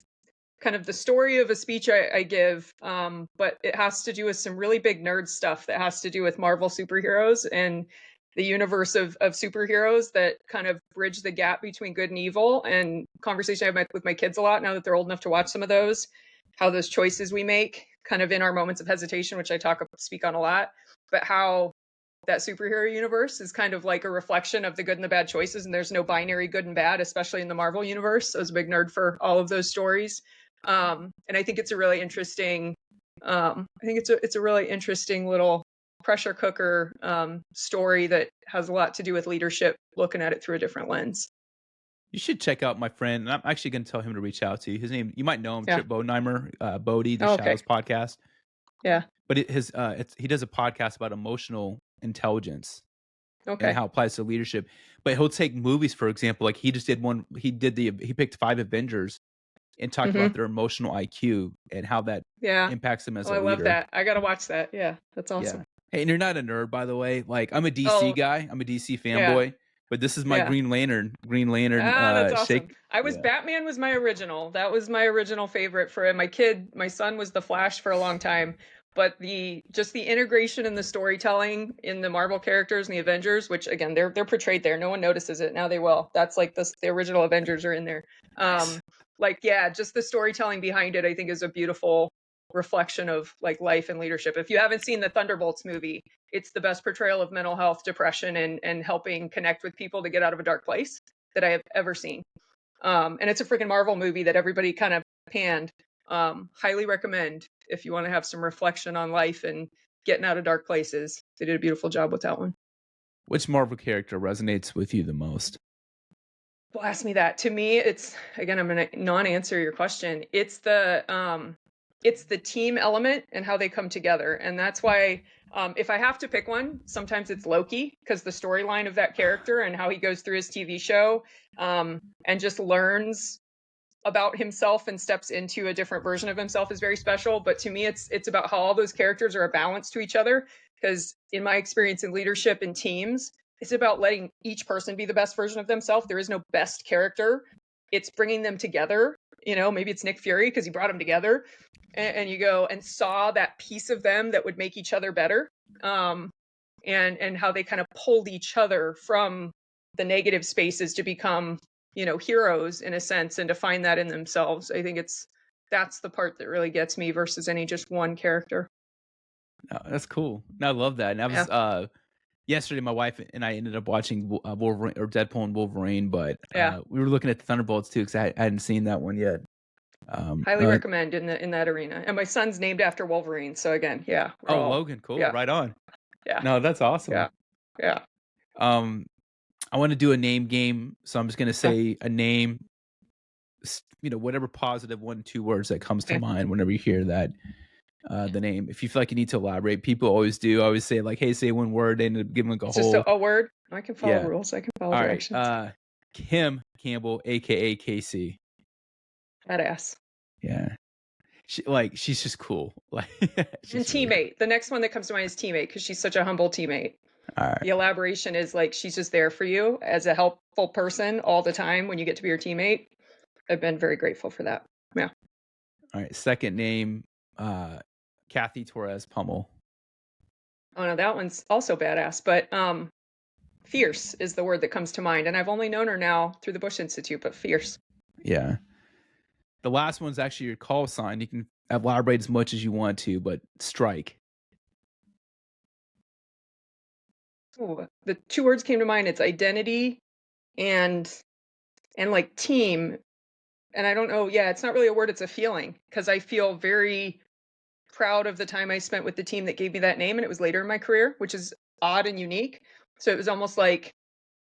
Speaker 2: kind of the story of a speech I give, but it has to do with some really big nerd stuff that has to do with Marvel superheroes and the universe of superheroes that kind of bridge the gap between good and evil. And conversation I have with my kids a lot now that they're old enough to watch some of those, how those choices we make, kind of in our moments of hesitation, which I speak on a lot, but how that superhero universe is kind of like a reflection of the good and the bad choices, and there's no binary good and bad, especially in the Marvel universe. I was a big nerd for all of those stories. And I think it's a really interesting I think it's a really interesting little pressure cooker story that has a lot to do with leadership, looking at it through a different lens.
Speaker 1: You should check out my friend, and I'm actually gonna tell him to reach out to you. His name, you might know him,
Speaker 2: Yeah.
Speaker 1: Trip Bodenheimer, Bodie, the
Speaker 2: Oh, okay.
Speaker 1: Shadows podcast.
Speaker 2: Yeah.
Speaker 1: But he does a podcast about emotional intelligence and
Speaker 2: Okay.
Speaker 1: how it applies to leadership. But he'll take movies, for example, like he just did one. He picked 5 Avengers and talked about
Speaker 2: Hmm.
Speaker 1: their emotional IQ and how that
Speaker 2: Yeah.
Speaker 1: impacts them as
Speaker 2: Oh,
Speaker 1: a
Speaker 2: I love
Speaker 1: leader.
Speaker 2: that. I gotta watch that. Yeah, that's
Speaker 1: Yeah.
Speaker 2: awesome.
Speaker 1: Hey, and you're not a nerd, by the way. Like I'm a DC
Speaker 2: Oh,
Speaker 1: guy. I'm a DC
Speaker 2: yeah.
Speaker 1: fanboy. But this is my
Speaker 2: Yeah.
Speaker 1: Green Lantern
Speaker 2: Ah, that's awesome.
Speaker 1: shake.
Speaker 2: I was
Speaker 1: Yeah.
Speaker 2: Batman was my original. That was my original favorite for my kid. My son was the Flash for a long time, but the integration and the storytelling in the Marvel characters and the Avengers, which again they're portrayed there. No one notices it. Now they will. That's like the original Avengers are in there.
Speaker 1: Nice.
Speaker 2: Like yeah, just the storytelling behind it I think is a beautiful reflection of like life and leadership. If you haven't seen the Thunderbolts movie, it's the best portrayal of mental health, depression, and helping connect with people to get out of a dark place that I have ever seen. And it's a freaking Marvel movie that everybody kind of panned. Highly recommend if you want to have some reflection on life and getting out of dark places. They did a beautiful job with that one.
Speaker 1: Which Marvel character resonates with you the most?
Speaker 2: Well, ask me that. To me, it's again, I'm gonna non-answer your question. It's the team element and how they come together. And that's why if I have to pick one, sometimes it's Loki, because the storyline of that character and how he goes through his TV show and just learns about himself and steps into a different version of himself is very special. But to me, it's about how all those characters are a balance to each other. Because in my experience in leadership and teams, it's about letting each person be the best version of themselves. There is no best character. It's bringing them together. Maybe it's Nick Fury because he brought them together, and you go and saw that piece of them that would make each other better, and how they kind of pulled each other from the negative spaces to become heroes in a sense and to find that in themselves. I think that's the part that really gets me versus any just one character.
Speaker 1: Oh, that's cool. No, I love that. And I
Speaker 2: Yeah.
Speaker 1: was yesterday, my wife and I ended up watching Wolverine or Deadpool and Wolverine, but
Speaker 2: Yeah.
Speaker 1: we were looking at the Thunderbolts too because I hadn't seen that one yet.
Speaker 2: Highly
Speaker 1: No,
Speaker 2: recommend in that arena. And my son's named after Wolverine, so again, yeah, we're
Speaker 1: oh,
Speaker 2: all
Speaker 1: Logan, cool,
Speaker 2: yeah,
Speaker 1: right on.
Speaker 2: yeah,
Speaker 1: No, that's awesome.
Speaker 2: yeah, yeah.
Speaker 1: Um, I want to do a name game, so I'm just gonna
Speaker 2: Okay.
Speaker 1: say a name, whatever positive 1, 2 words that comes to
Speaker 2: Okay.
Speaker 1: mind whenever you hear that. The name. If you feel like you need to elaborate, people always do. I always say like, "Hey, say one word," and give them like a
Speaker 2: It's just
Speaker 1: whole.
Speaker 2: a word. I can follow
Speaker 1: Yeah.
Speaker 2: rules. I can follow
Speaker 1: All right.
Speaker 2: directions.
Speaker 1: Kim Campbell, aka KC.
Speaker 2: Badass.
Speaker 1: Yeah. she's just cool. Like
Speaker 2: And
Speaker 1: she's really cool.
Speaker 2: teammate. The next one that comes to mind is teammate because she's such a humble teammate.
Speaker 1: All right.
Speaker 2: The elaboration is like she's just there for you as a helpful person all the time when you get to be your teammate. I've been very grateful for that. Yeah.
Speaker 1: All right. Second name, Kathy Torres Pummel.
Speaker 2: Oh no, that one's also badass. But fierce is the word that comes to mind. And I've only known her now through the Bush Institute, but fierce.
Speaker 1: Yeah. The last one's actually your call sign. You can elaborate as much as you want to, but strike.
Speaker 2: Ooh, the two words came to mind. It's identity and like team. And I don't know, yeah, it's not really a word, it's a feeling. Because I feel very proud of the time I spent with the team that gave me that name. And it was later in my career, which is odd and unique. So it was almost like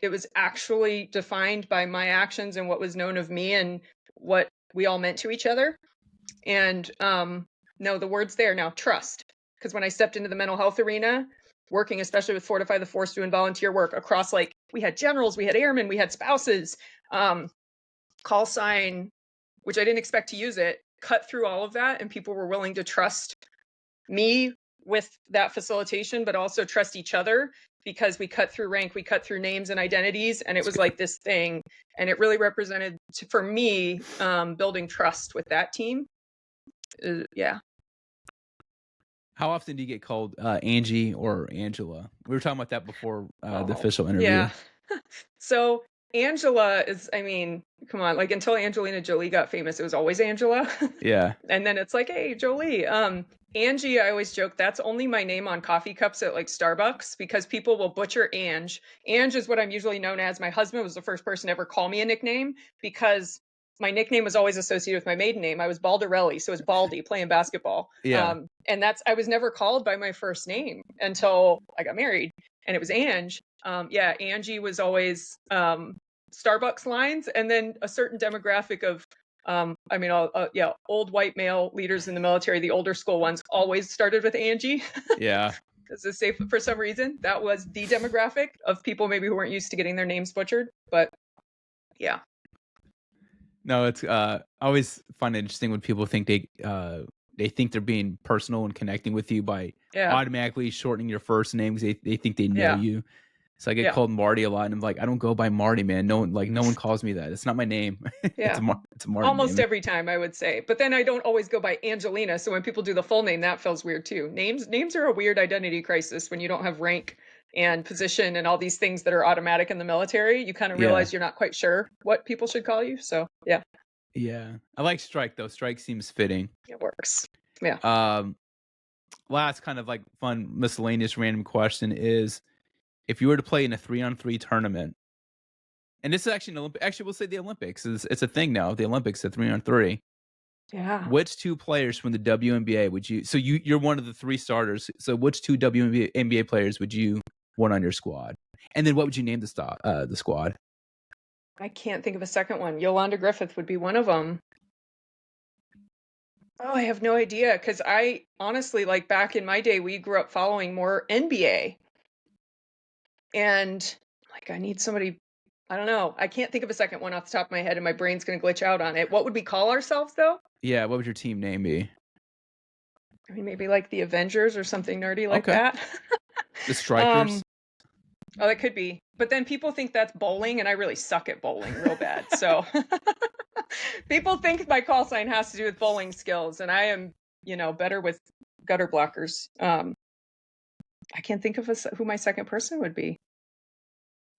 Speaker 2: it was actually defined by my actions and what was known of me and what we all meant to each other. And no, the word's there now, trust. Because when I stepped into the mental health arena, working especially with Fortify the Force doing volunteer work across, like, we had generals, we had airmen, we had spouses, call sign, which I didn't expect to use it, cut through all of that, and people were willing to trust me with that facilitation, but also trust each other because we cut through rank, we cut through names and identities, and it
Speaker 1: It's
Speaker 2: was
Speaker 1: good.
Speaker 2: like this thing, and it really represented, for me, building trust with that team. Yeah.
Speaker 1: How often do you get called Angie or Angela? We were talking about that before the
Speaker 2: Oh,
Speaker 1: official interview.
Speaker 2: yeah. So Angela is, I mean, come on, like until Angelina Jolie got famous, it was always Angela.
Speaker 1: Yeah.
Speaker 2: And then it's like, hey, Jolie. Angie, I always joke, that's only my name on coffee cups at like Starbucks because people will butcher Ange. Ange is what I'm usually known as. My husband was the first person to ever call me a nickname because my nickname was always associated with my maiden name. I was Baldarelli, so it's Baldy playing basketball.
Speaker 1: Yeah.
Speaker 2: And I was never called by my first name until I got married, and it was Ange. Yeah, Angie was always Starbucks lines, and then a certain demographic of I mean, yeah, old white male leaders in the military, the older school ones, always started with Angie
Speaker 1: Yeah.
Speaker 2: because it's safe for some reason. That was the demographic of people maybe who weren't used to getting their names butchered. But yeah,
Speaker 1: No, it's I always find it interesting when people think they think they're being personal and connecting with you by
Speaker 2: yeah,
Speaker 1: automatically shortening your first name because they think they know
Speaker 2: yeah,
Speaker 1: you. So I get
Speaker 2: yeah,
Speaker 1: called Marty a lot, and I'm like, I don't go by Marty, man. No one calls me that. It's not my name.
Speaker 2: yeah.
Speaker 1: It's a Marty
Speaker 2: Almost
Speaker 1: name.
Speaker 2: every time I would say, but then I don't always go by Angelina. So when people do the full name, that feels weird too. Names are a weird identity crisis when you don't have rank and position and all these things that are automatic in the military. You kind of
Speaker 1: Yeah.
Speaker 2: realize you're not quite sure what people should call you. So yeah,
Speaker 1: Yeah. I like Strike though. Strike seems fitting.
Speaker 2: it works. Yeah.
Speaker 1: Um Last kind of like fun miscellaneous random question is if you were to play in a 3-on-3 tournament, and this is actually an Olympic, actually we'll say the Olympics is it's a thing now. The Olympics, a 3-on-3.
Speaker 2: Yeah.
Speaker 1: Which two players from the WNBA would you? So you're one of the three starters. So which two WNBA players would you want on your squad? And then what would you name the squad?
Speaker 2: I can't think of a second one. Yolanda Griffith would be one of them. Oh, I have no idea because I honestly, like back in my day, we grew up following more NBA. And like, I need somebody, I don't know. I can't think of a second one off the top of my head, and my brain's going to glitch out on it. What would we call ourselves, though?
Speaker 1: Yeah, what would your team name be?
Speaker 2: I mean, maybe like the Avengers or something nerdy like
Speaker 1: Okay,
Speaker 2: that.
Speaker 1: the
Speaker 2: um,
Speaker 1: Strikers.
Speaker 2: oh, that could be. But then people think that's bowling, and I really suck at bowling real bad. So people think my call sign has to do with bowling skills, and I am, better with gutter blockers. I can't think of who my second person would be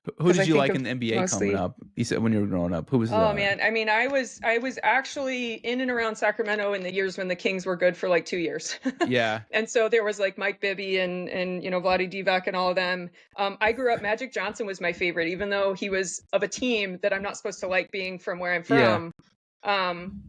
Speaker 1: Who
Speaker 2: because I
Speaker 1: did you
Speaker 2: think
Speaker 1: like in
Speaker 2: of
Speaker 1: the NBA coming
Speaker 2: mostly.
Speaker 1: up? You said when you were growing up. Who was
Speaker 2: Oh man, I mean, I was actually in and around Sacramento in the years when the Kings were good for like 2 years,
Speaker 1: Yeah,
Speaker 2: and so there was like Mike Bibby and Vlade Divac and all of them. I grew up. Magic Johnson was my favorite, even though he was of a team that I'm not supposed to like being from where I'm
Speaker 1: yeah,
Speaker 2: from. Um,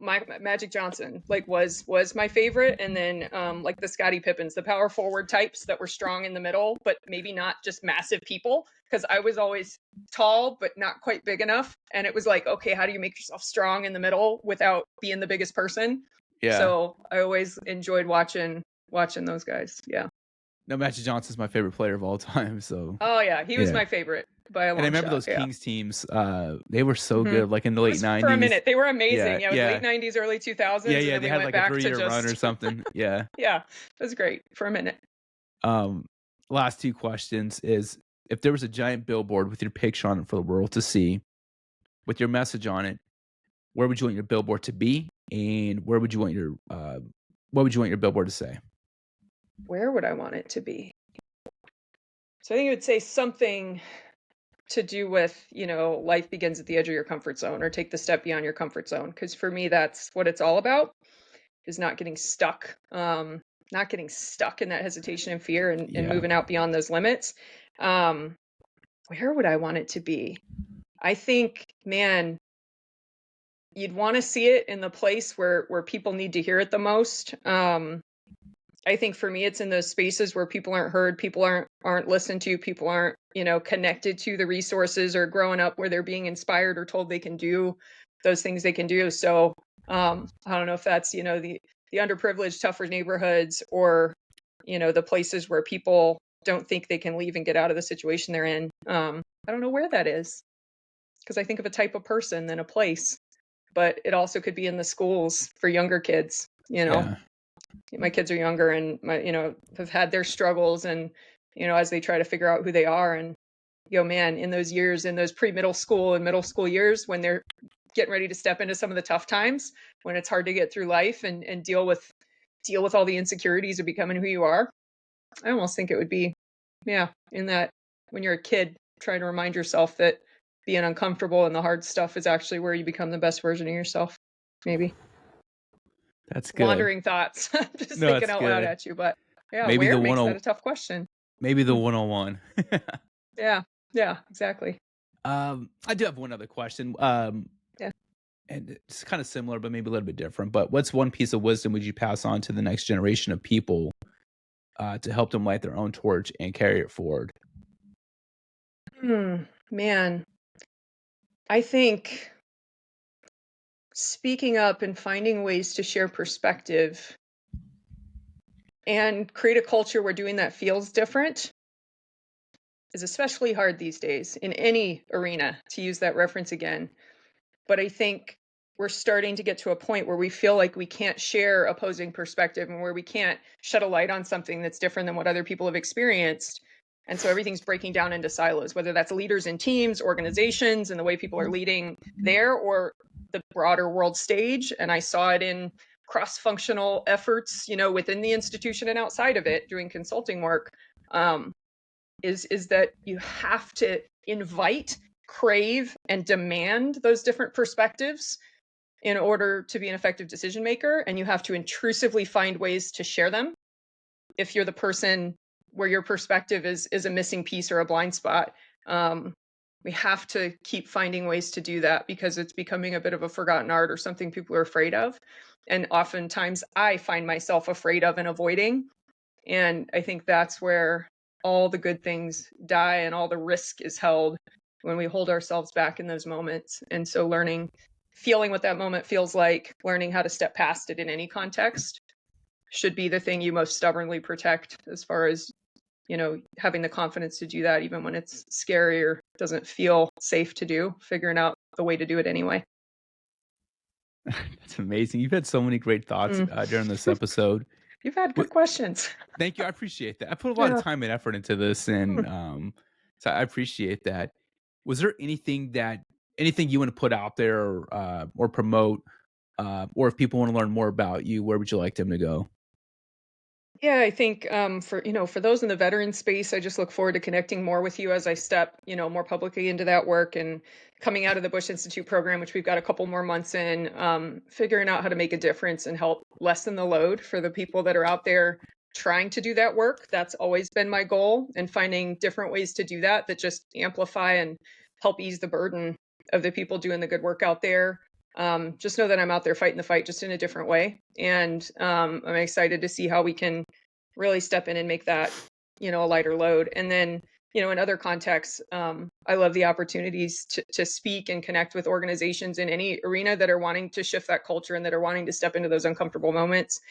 Speaker 2: my Magic Johnson like was my favorite, and then like the Scottie Pippens, the power forward types that were strong in the middle, but maybe not just massive people. Because I was always tall but not quite big enough, and it was like, okay, how do you make yourself strong in the middle without being the biggest person?
Speaker 1: yeah.
Speaker 2: So I always enjoyed watching those guys. Yeah.
Speaker 1: No, Magic Johnson's my favorite player of all time, so
Speaker 2: Oh, yeah, he was
Speaker 1: yeah.
Speaker 2: my favorite by a
Speaker 1: And I
Speaker 2: long
Speaker 1: remember
Speaker 2: shot,
Speaker 1: those
Speaker 2: yeah.
Speaker 1: Kings teams, they were so
Speaker 2: Mhm.
Speaker 1: good, like, in the
Speaker 2: It
Speaker 1: late
Speaker 2: was for a
Speaker 1: '90s.
Speaker 2: minute, they were
Speaker 1: Yeah,
Speaker 2: amazing, yeah, it was late
Speaker 1: yeah.
Speaker 2: '90s, early
Speaker 1: Yeah,
Speaker 2: 2000s, and
Speaker 1: yeah,
Speaker 2: then
Speaker 1: they
Speaker 2: we
Speaker 1: had,
Speaker 2: went
Speaker 1: like, a
Speaker 2: back to
Speaker 1: three-year run or
Speaker 2: just
Speaker 1: something, yeah.
Speaker 2: yeah, it was great for a minute.
Speaker 1: Um, Last 2 questions is, if there was a giant billboard with your picture on it for the world to see, with your message on it, where would you want your billboard to be, and what would you want your billboard to say?
Speaker 2: Where would I want it to be? So I think it would say something to do with, life begins at the edge of your comfort zone or take the step beyond your comfort zone. Because for me, that's what it's all about is not getting stuck in that hesitation and fear and
Speaker 1: Yeah,
Speaker 2: moving out beyond those limits. Um, where would I want it to be? I think, man, you'd want to see it in the place where people need to hear it the most. I think for me, it's in those spaces where people aren't heard, people aren't listened to, people aren't, connected to the resources or growing up where they're being inspired or told they can do those things they can do. So I don't know if that's, the underprivileged, tougher neighborhoods or, the places where people don't think they can leave and get out of the situation they're in. I don't know where that is because I think of a type of person than a place, but it also could be in the schools for younger kids,
Speaker 1: yeah.
Speaker 2: my kids are younger and have had their struggles and as they try to figure out who they are and man, in those years, in those pre-middle school and middle school years when they're getting ready to step into some of the tough times when it's hard to get through life and deal with all the insecurities of becoming who you are. I almost think it would be, yeah, in that when you're a kid trying to remind yourself that being uncomfortable and the hard stuff is actually where you become the best version of yourself. Maybe
Speaker 1: That's good.
Speaker 2: wandering thoughts. I'm just
Speaker 1: No,
Speaker 2: thinking
Speaker 1: that's
Speaker 2: out loud
Speaker 1: good.
Speaker 2: at you, but yeah,
Speaker 1: Maybe the
Speaker 2: where
Speaker 1: one
Speaker 2: makes that
Speaker 1: oh
Speaker 2: a tough question.
Speaker 1: maybe the
Speaker 2: Hmm.
Speaker 1: 101.
Speaker 2: Yeah, yeah, exactly.
Speaker 1: I do have one other question,
Speaker 2: Yeah.
Speaker 1: and it's kinda similar, but maybe a little bit different, but what's one piece of wisdom would you pass on to the next generation of people, to help them light their own torch and carry it forward?
Speaker 2: Man, I think speaking up and finding ways to share perspective and create a culture where doing that feels different is especially hard these days in any arena, to use that reference again. But I think we're starting to get to a point where we feel like we can't share opposing perspective and where we can't shed a light on something that's different than what other people have experienced. And so everything's breaking down into silos, whether that's leaders in teams, organizations, and the way people are leading there, or the broader world stage. And I saw it in cross-functional efforts, within the institution and outside of it, doing consulting work. Um, is that you have to invite, crave, and demand those different perspectives in order to be an effective decision maker, and you have to intrusively find ways to share them if you're the person where your perspective is a missing piece or a blind spot. um, we have to keep finding ways to do that because it's becoming a bit of a forgotten art or something people are afraid of, and oftentimes I find myself afraid of and avoiding, and I think that's where all the good things die and all the risk is held when we hold ourselves back in those moments. And so feeling what that moment feels like, learning how to step past it in any context should be the thing you most stubbornly protect as far as, having the confidence to do that even when it's scary or doesn't feel safe to do, figuring out the way to do it anyway.
Speaker 1: That's amazing. You've had so many great thoughts,
Speaker 2: Mm.
Speaker 1: during this episode.
Speaker 2: You've had
Speaker 1: Wh
Speaker 2: good questions.
Speaker 1: Thank you, I appreciate that. I put a lot of
Speaker 2: Yeah.
Speaker 1: time and effort into this,
Speaker 2: Mm.
Speaker 1: and, so I appreciate that. Was there anything you wanna put out there or promote, or if people wanna learn more about you, where would you like them to go?
Speaker 2: Yeah, I think for those in the veteran space, I just look forward to connecting more with you as I step, more publicly into that work and coming out of the Bush Institute program, which we've got a couple more months in, figuring out how to make a difference and help lessen the load for the people that are out there trying to do that work. That's always been my goal, and finding different ways to do that that just amplify and help ease the burden of the people doing the good work out there. Just know that I'm out there fighting the fight just in a different way. And I'm excited to see how we can really step in and make that, a lighter load. And then, in other contexts, I love the opportunities to speak and connect with organizations in any arena that are wanting to shift that culture and that are wanting to step into those uncomfortable moments.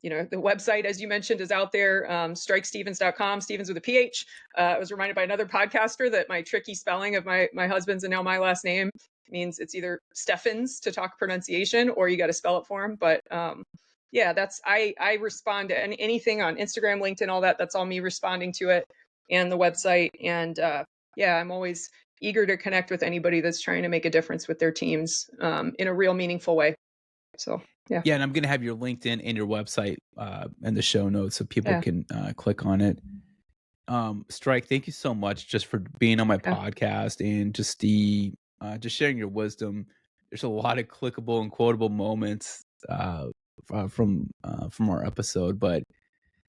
Speaker 2: The website, as you mentioned, is out there, strikestephens.com, Stevens with a PH. I was reminded by another podcaster that my tricky spelling of my husband's and now my last name means it's either Stephens to talk pronunciation or you got to spell it for him. But yeah, I respond to anything on Instagram, LinkedIn, all that. That's all me responding to it and the website. And yeah, I'm always eager to connect with anybody that's trying to make a difference with their teams in a real meaningful way. So yeah,
Speaker 1: Yeah, and I'm gonna have your LinkedIn and your website in the show notes so people
Speaker 2: yeah,
Speaker 1: can click on it. Strike, thank you so much just for being on my
Speaker 2: yeah,
Speaker 1: podcast and just sharing your wisdom. There's a lot of clickable and quotable moments from our episode, but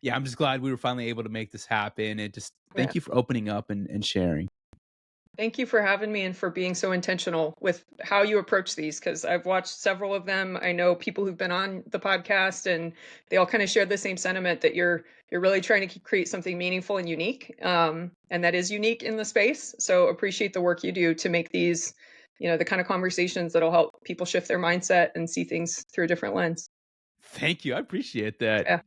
Speaker 1: yeah, I'm just glad we were finally able to make this happen. And just
Speaker 2: yeah.
Speaker 1: thank you for opening up and sharing.
Speaker 2: Thank you for having me and for being so intentional with how you approach these because I've watched several of them. I know people who've been on the podcast and they all kind of share the same sentiment that you're really trying to create something meaningful and unique, and that is unique in the space. So appreciate the work you do to make these, the kind of conversations that'll help people shift their mindset and see things through a different lens.
Speaker 1: Thank you. I appreciate that.
Speaker 2: Yeah.